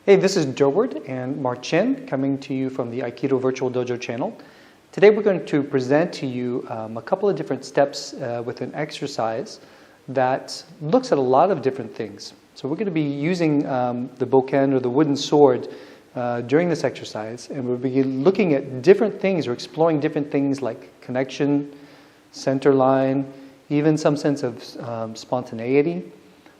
Hey, this is Durward and Marcin coming to you from the Aikido Virtual Dojo channel. Today we're going to present to you a couple of different steps with an exercise that looks at a lot of different things. So we're going to be using the bokken or the wooden sword during this exercise, and we'll be looking at different things or exploring different things like connection, center line, even some sense of spontaneity.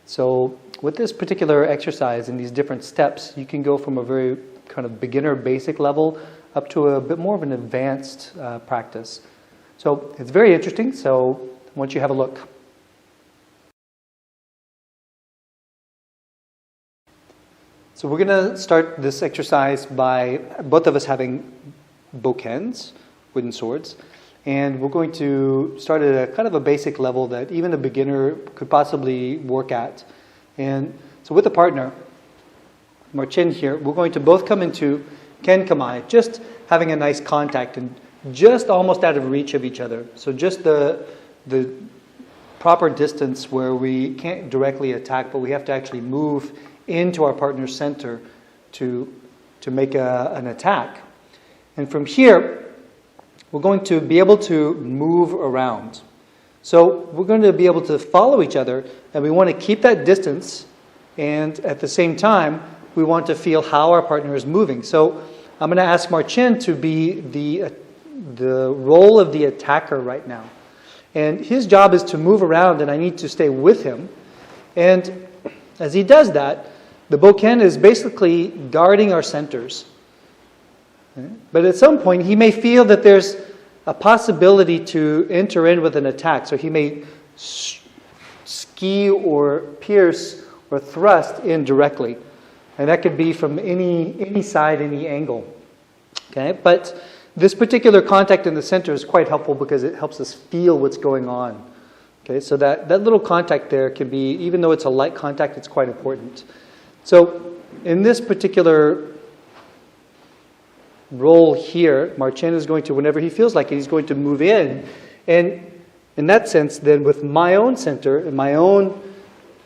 So with this particular exercise and these different steps, you can go from a very kind of beginner basic level up to a bit more of an advanced practice. So it's very interesting, so I want you to have a look. So we're going to start this exercise by both of us having bokkens, wooden swords, and we're going to start at a kind of a basic level that even a beginner could possibly work at. And so with a partner, Marcin here, we're going to both come into ken kamae, just having a nice contact and just almost out of reach of each other. So just the proper distance where we can't directly attack, but we have to actually move into our partner's center to make an attack. And from here, we're going to be able to move around. So we're going to be able to follow each other, and we want to keep that distance, and at the same time, we want to feel how our partner is moving. So I'm going to ask Marcin to be the role of the attacker right now. And his job is to move around, and I need to stay with him. And as he does that, the bokken is basically guarding our centers. But at some point, he may feel that there's a possibility to enter in with an attack. So he may ski or pierce or thrust in directly. And that could be from any side, any angle. Okay? But this particular contact in the center is quite helpful because it helps us feel what's going on. Okay? So that little contact there can be, even though it's a light contact, it's quite important. So in this particular role here, Marcin is going to, whenever he feels like it, he's going to move in. And in that sense, then with my own center and my own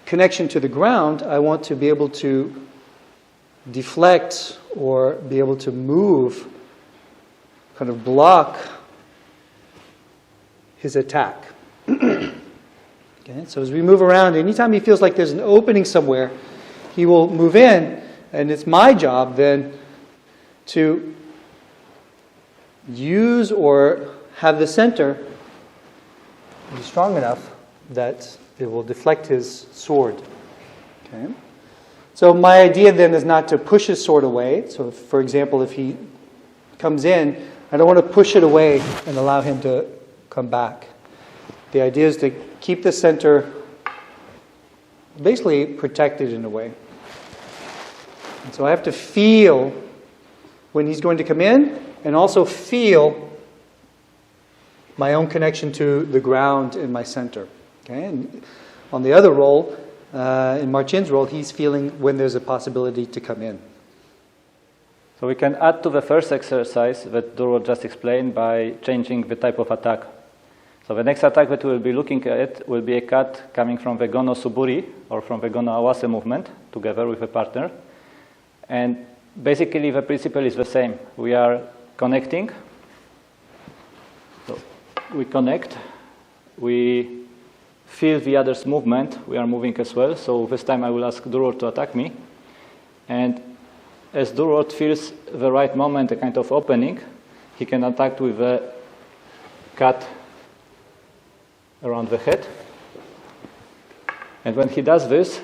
connection to the ground, I want to be able to deflect or be able to move, kind of block his attack. Okay, so as we move around, anytime he feels like there's an opening somewhere, he will move in, and it's my job then to use or have the center be strong enough that it will deflect his sword. Okay? So my idea then is not to push his sword away. So for example, if he comes in, I don't want to push it away and allow him to come back. The idea is to keep the center basically protected in a way. And so I have to feel when he's going to come in, and also feel my own connection to the ground in my center. Okay? And on the other role, in Marcin's role, he's feeling when there's a possibility to come in. So we can add to the first exercise that Durward just explained by changing the type of attack. So the next attack that we'll be looking at will be a cut coming from the gono suburi or from the gono awase movement together with a partner. And basically the principle is the same. We are connecting. So we connect. We feel the other's movement. We are moving as well. So this time I will ask Durward to attack me. And as Durward feels the right moment, a kind of opening, he can attack with a cut around the head. And when he does this,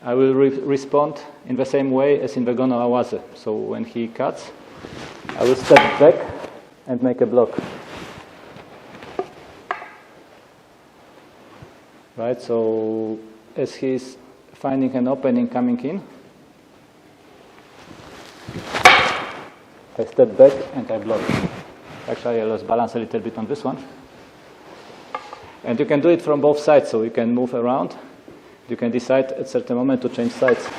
I will respond in the same way as in the gono awase. So when he cuts, I will step back and make a block. Right, so as he's finding an opening coming in, I step back and I block. Actually, I lost balance a little bit on this one. And you can do it from both sides, so you can move around. You can decide at a certain moment to change sides.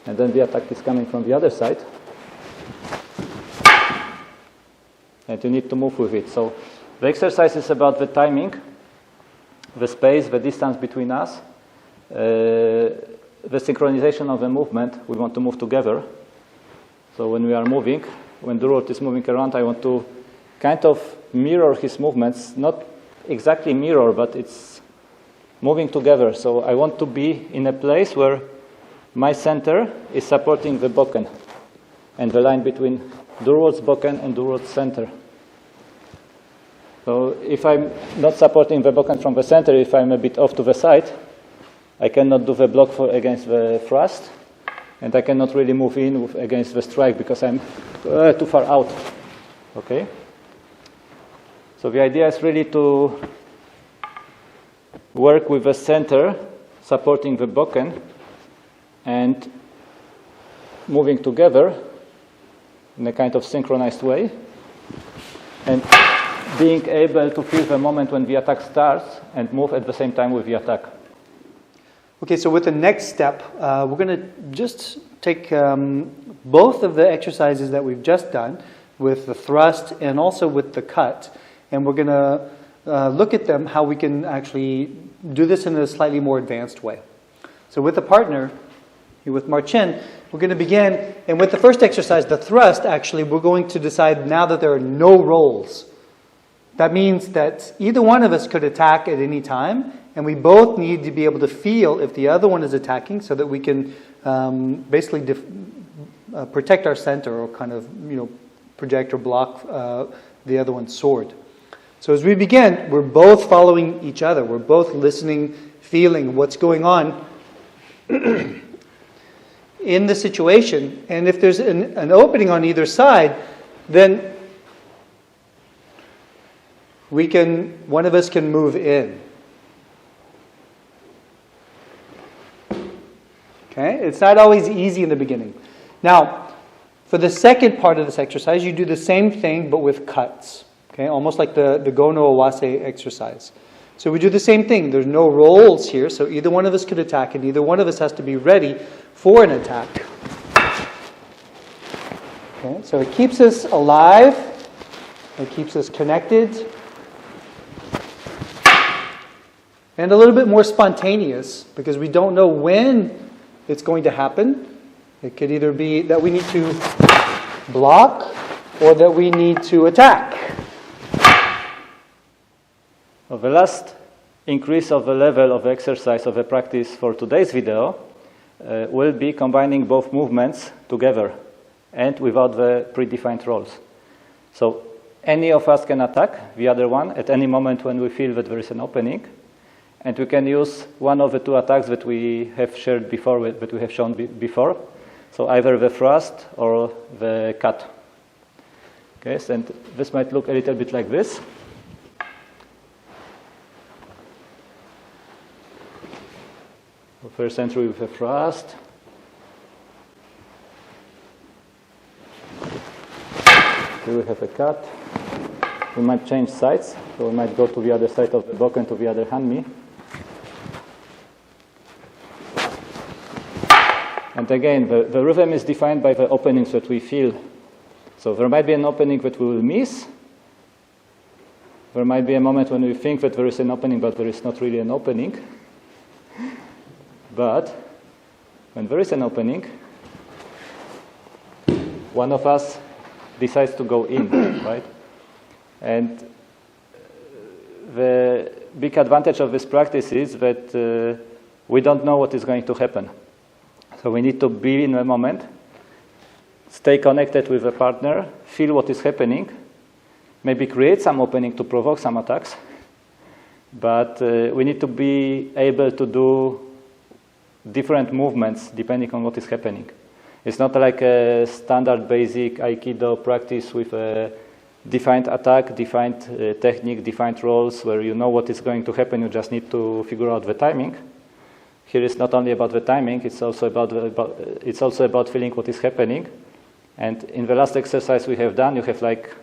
And then the attack is coming from the other side. And you need to move with it. So the exercise is about the timing, the space, the distance between us, the synchronization of the movement, we want to move together. So when we are moving, when Durward is moving around, I want to kind of mirror his movements, not exactly mirror, but it's moving together. So I want to be in a place where my center is supporting the bokken and the line between Durward's bokken and Durward's center. So if I'm not supporting the bokken from the center, if I'm a bit off to the side, I cannot do the block against the thrust, and I cannot really move in against the strike because I'm too far out. Okay? So the idea is really to work with the center, supporting the bokken, and moving together in a kind of synchronized way, and being able to feel the moment when the attack starts and move at the same time with the attack. Okay, so with the next step, we're going to just take both of the exercises that we've just done with the thrust and also with the cut, and we're going to look at them, how we can actually do this in a slightly more advanced way. So with the partner, with Marcin, we're going to begin, and with the first exercise, the thrust, actually, we're going to decide now that there are no rolls. That means that either one of us could attack at any time, and we both need to be able to feel if the other one is attacking so that we can basically protect our center or kind of, project or block the other one's sword. So as we begin, we're both following each other. We're both listening, feeling what's going on in the situation. And if there's an opening on either side, then one of us can move in. Okay? It's not always easy in the beginning. Now, for the second part of this exercise, you do the same thing but with cuts. Okay? Almost like the Gono Awase exercise. So we do the same thing. There's no rolls here, so either one of us could attack, and either one of us has to be ready for an attack. Okay? So it keeps us alive. It keeps us connected. And a little bit more spontaneous, because we don't know when it's going to happen. It could either be that we need to block or that we need to attack. Well, the last increase of the level of exercise of the practice for today's video will be combining both movements together and without the predefined roles. So any of us can attack the other one at any moment when we feel that there is an opening. And we can use one of the two attacks that we have shared before, that we have shown before. So either the thrust or the cut. Okay, so and this might look a little bit like this. First entry with a thrust. Here we have a cut. We might change sides. So we might go to the other side of the bokken, to the other hanmi. And again, the rhythm is defined by the openings that we feel. So there might be an opening that we will miss. There might be a moment when we think that there is an opening, but there is not really an opening. But when there is an opening, one of us decides to go in, right? And the big advantage of this practice is that we don't know what is going to happen. So we need to be in the moment, stay connected with the partner, feel what is happening, maybe create some opening to provoke some attacks, but we need to be able to do different movements depending on what is happening. It's not like a standard basic Aikido practice with a defined attack, defined technique, defined roles, where you know what is going to happen, you just need to figure out the timing. Here it's not only about the timing, it's also about feeling what is happening. And in the last exercise we have done, you have like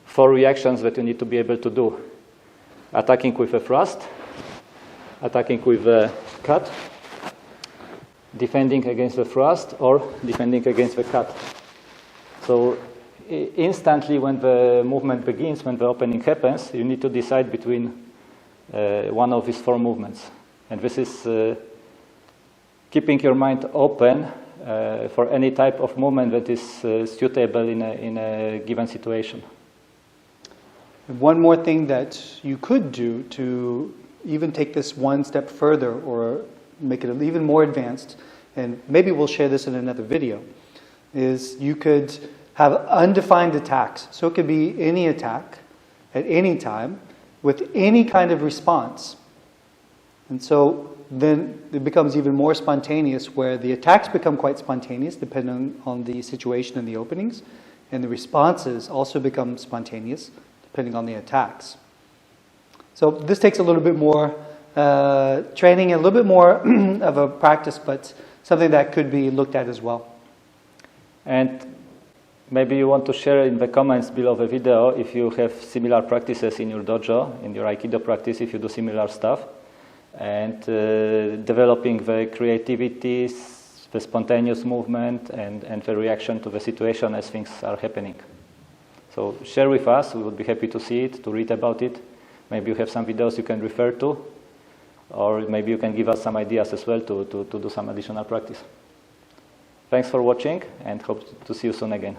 4 reactions that you need to be able to do. Attacking with a thrust, attacking with a cut, defending against the thrust, or defending against the cut. So instantly when the movement begins, when the opening happens, you need to decide between one of these 4 movements. And this is keeping your mind open for any type of movement that is suitable in a given situation. One more thing that you could do to even take this one step further or make it even more advanced, and maybe we'll share this in another video, is you could have undefined attacks. So it could be any attack at any time with any kind of response. And so then it becomes even more spontaneous, where the attacks become quite spontaneous depending on the situation and the openings, and the responses also become spontaneous depending on the attacks. So this takes a little bit more training, a little bit more of a practice, but something that could be looked at as well. And maybe you want to share in the comments below the video if you have similar practices in your dojo, in your Aikido practice, if you do similar stuff, and developing the creativity, the spontaneous movement, and the reaction to the situation as things are happening. So share with us, we would be happy to see it, to read about it. Maybe you have some videos you can refer to, or maybe you can give us some ideas as well to do some additional practice. Thanks for watching, and hope to see you soon again.